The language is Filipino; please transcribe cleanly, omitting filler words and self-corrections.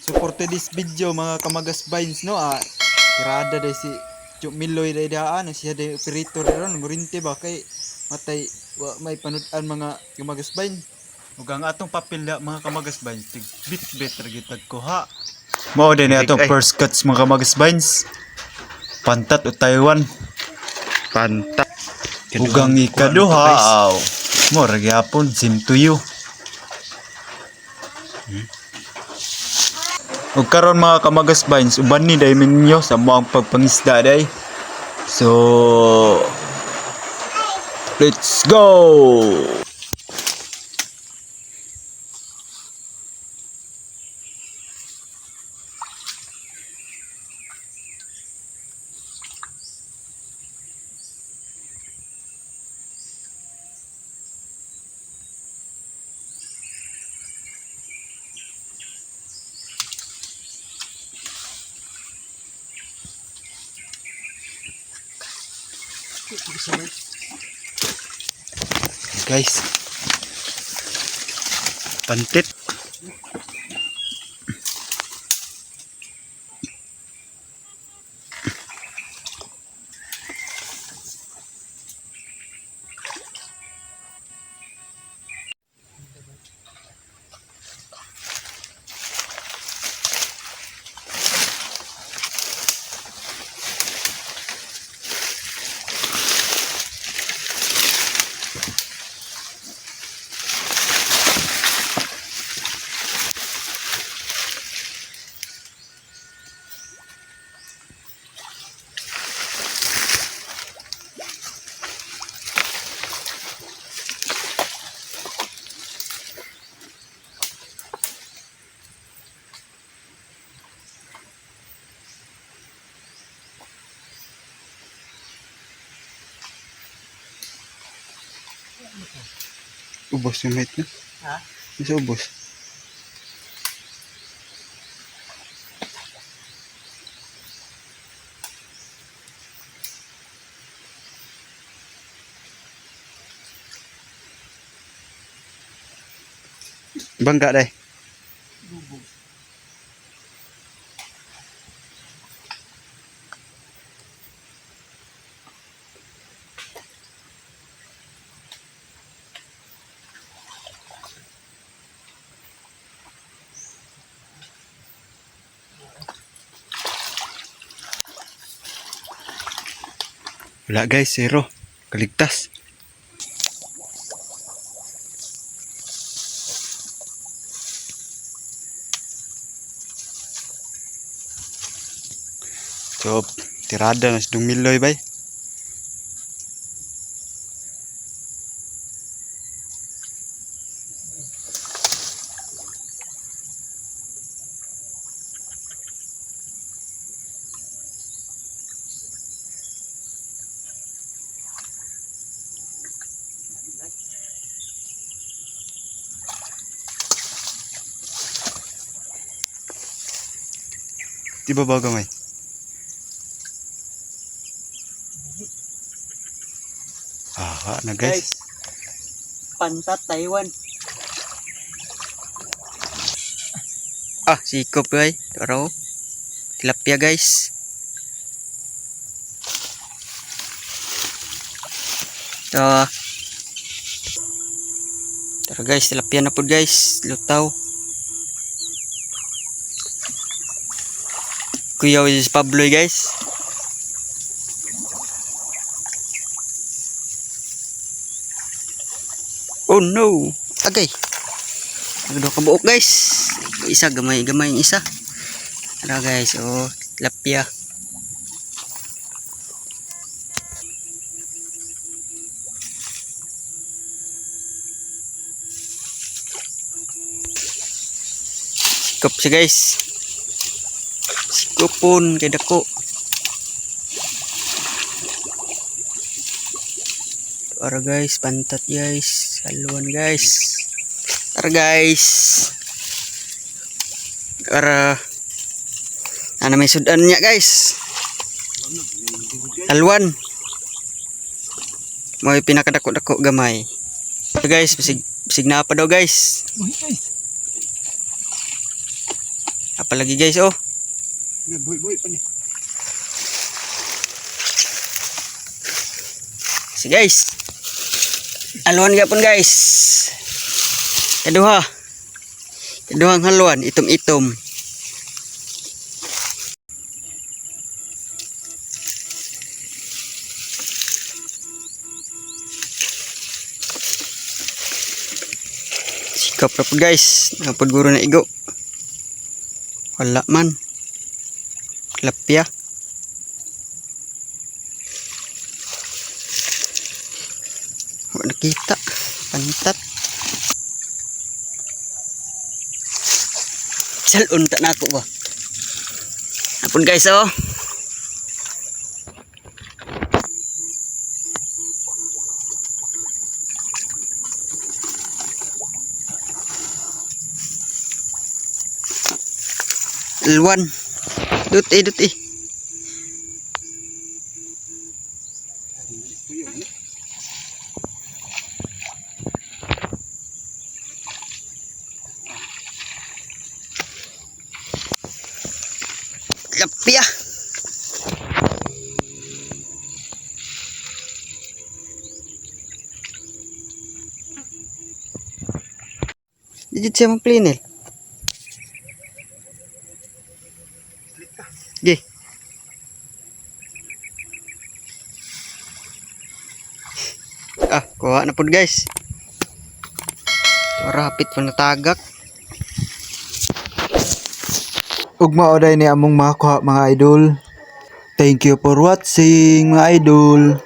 support this video mga kamagas vines no tirada day si Chuk Miloy day daan siya day operator ron ngurinte ba kay matay may panudan mga kamagas vines ug ang atong papel da mga kamagas vines tig bit gitag ko ha mao din atong first cuts mga kamagas vines pantat o Taiwan Pantat. ugang ikaduha mo ra gyapon sim to you. Ug karon mga kamagas vines uban ni day minyo sa moang pagpangisda day. So let's go. Guys, Pantit. Ubos yung mate na. Ha? Isa ubos. Bangga day. Wala guys, zero. Kaligtas. So, tirada na si Dong Miloy bay. Di ba ba gamay? Na guys. Pantat Taiwan. Sikop guys. Taro. Tilapia guys. Tara guys, tilapia na po guys. Lutaw. Kuya is Pablo guys. Oh no. Agay. Nagdo ka buok guys. Isa gamay yung isa. Tara guys, tilapia. Sikop siya guys. Sikopon kay dako. Tara guys, pantat guys. Haluan guys. Tara guys. Tara. Ano may sudan niya guys. Haluan. May pinakadako-dako gamay. So guys, bisig na pa daw guys. Apalagi guys, oh. Boy pa ni. Si guys. Haluan gapon guys. Kaduhang haluan, itom-itom. Sikap na po guys. Napod guro na igo. Wala man. Lapya. Wala nakita. Pantat. Salon tak na ako ba? Napod guys, oh. Luan. Duti. Lapya. Dijit siya mong plinel. Gi. Kuha na po guys. Rapid pa natagak. Ug mao day ni among makakuha mga idol. Thank you for watching mga idol.